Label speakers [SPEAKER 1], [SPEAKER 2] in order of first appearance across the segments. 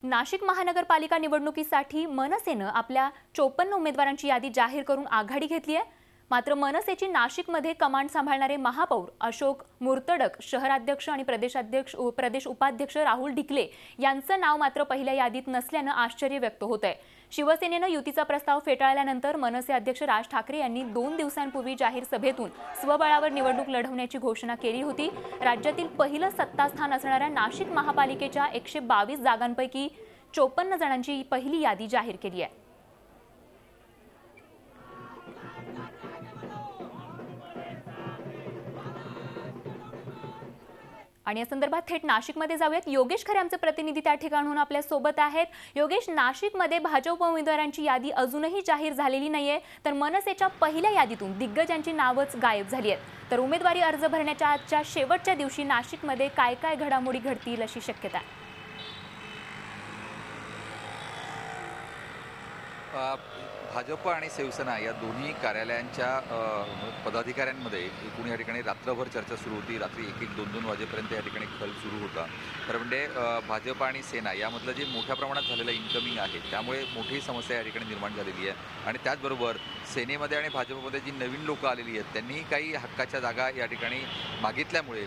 [SPEAKER 1] नाशिक महानगरपालिका निवडणुकीसाठी मनसेनं आपल्या 54 उमेदवारांची यादी जाहीर करून आघाडी घेतली आहे। मात्र मनसेची नाशिकमध्ये कमांड सांभाळणारे महापौर अशोक मुर्तडक, शहराध्यक्ष आणि प्रदेश उपाध्यक्ष राहुल ढिकले यांचं नाव मात्र पहिल्या यादीत नसल्यानं आश्चर्य व्यक्त होत आहे। शिवसेनेनं युतीचा प्रस्ताव फेटाळल्यानंतर मनसे अध्यक्ष राज ठाकरे यांनी 2 दिवसांपूर्वी जाहीर सभेतून स्वबळावर निवडणूक लढवण्याची घोषणा केली होती। राज्यातील पहिलं सत्तास्थान असणाऱ्या नाशिक महापालिकेच्या 122 जागांपैकी 54 जणांची पहिली यादी जाहीर केली आहे। आणि या संदर्भात थेट नाशिकमध्ये जाऊयात। योगेश खरे आमचे प्रतिनिधी त्या ठिकाणून आपल्या सोबत आहेत। योगेश, नाशिकमध्ये भाजप उमेदवारांची यादी अजूनही जाहीर झालेली नाहीये, तर मनसेच्या पहिल्या यादीतून दिग्गजांची नावच गायब झाली आहेत। तर उमेदवारी अर्ज भरण्याच्या आजच्या शेवटच्या दिवशी नाशिकमध्ये काय काय घडामोडी घडतील अशी शक्यता आहे?
[SPEAKER 2] भाजप आणि शिवसेना या दोन्ही कार्यालयांच्या पदाधिकाऱ्यांमध्ये एकूण या ठिकाणी रात्रभर चर्चा सुरू होती। रात्री 1-2 वाजेपर्यंत या ठिकाणी खल सुरू होता। तर म्हणजे भाजप आणि सेना यामधलं जे मोठ्या प्रमाणात झालेलं इन्कमिंग आहे त्यामुळे मोठी समस्या या ठिकाणी निर्माण झालेली आहे। आणि त्याचबरोबर सेनेमध्ये आणि भाजपमध्ये जी नवीन लोकं आलेली आहेत त्यांनी काही हक्काच्या जागा या ठिकाणी मागितल्यामुळे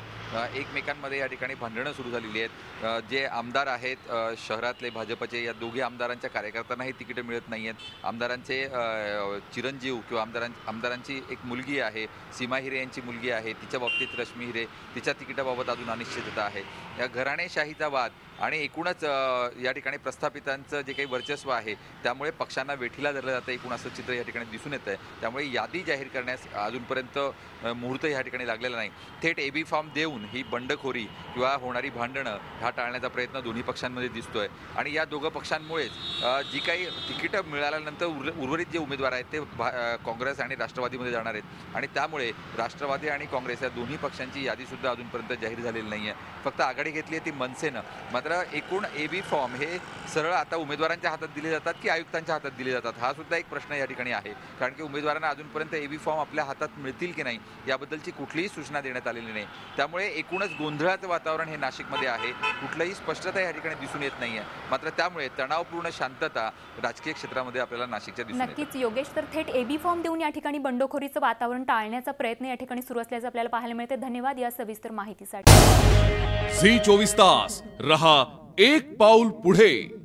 [SPEAKER 2] एकमेकांमध्ये या ठिकाणी भांडणं सुरू झालेली आहेत। जे आमदार आहेत शहरातले भाजपचे, या दोघे आमदारांच्या कार्यकर्त्यांनाही तिकीटं मिळत नाही आहेत। आमदारांचे चिरंजीव किंवा आमदारांची एक मुलगी आहे, सीमा हिरे यांची मुलगी आहे, तिच्या बाबतीत रश्मी हिरे, तिच्या तिकिटाबाबत अजून अनिश्चितता आहे। या घराणेशाहीचा वाद आणि एकूणच या ठिकाणी प्रस्थापितांचं जे काही वर्चस्व आहे त्यामुळे पक्षांना वेठीला धरलं जातं, एकूण असं चित्र या ठिकाणी दिसून येतं आहे। त्यामुळे यादी जाहीर करण्यास अजूनपर्यंत मुहूर्त या ठिकाणी लागलेला नाही। थेट एबी फॉर्म देऊन ही बंडखोरी किंवा होणारी भांडणं हा टाळण्याचा प्रयत्न दोन्ही पक्षांमध्ये दिसतोय। आणि या दोघं पक्षांमुळेच जी काही तिकीटं मिळाल्यानंतर उर्वरित जे उमेदवार आहेत ते काँग्रेस आणि राष्ट्रवादीमध्ये जाणार आहेत। आणि त्यामुळे राष्ट्रवादी आणि काँग्रेस या दोन्ही पक्षांची यादीसुद्धा अजूनपर्यंत जाहीर झालेली नाही आहे। फक्त आघाडी घेतली आहे ती मनसेनं। मात्र एकूण एबी फॉर्म हे सरळ आता उमेदवारांच्या हातात दिले जातात की आयुक्तांच्या हातात दिले जातात हा सुद्धा एक प्रश्न या ठिकाणी आहे। कारण की उमेदवारांना अजूनपर्यंत एबी फॉर्म आपल्या हातात मिळतील की नाही याबद्दलची कुठलीही सूचना देण्यात आलेली नाही। त्यामुळे एकूणच गोंधळाचं वातावरण हे नाशिकमध्ये आहे, कुठलीही स्पष्टता या ठिकाणी दिसून येत नाही आहे। मात्र त्यामुळे तणावपूर्ण शांतता राजकीय क्षेत्रामध्ये आपल्याला नाशिकच्या दिसून येते।
[SPEAKER 1] नक्कीच योगेश, तर थेट एबी फॉर्म देऊन या ठिकाणी बंडखोरीचं वातावरण टाळण्याचा प्रयत्न या ठिकाणी सुरू असल्याचं आपल्याला पाहायला मिळते। धन्यवाद या सविस्तर माहितीसाठी।
[SPEAKER 3] झी 24 तास रहा एक पाऊल पुढे।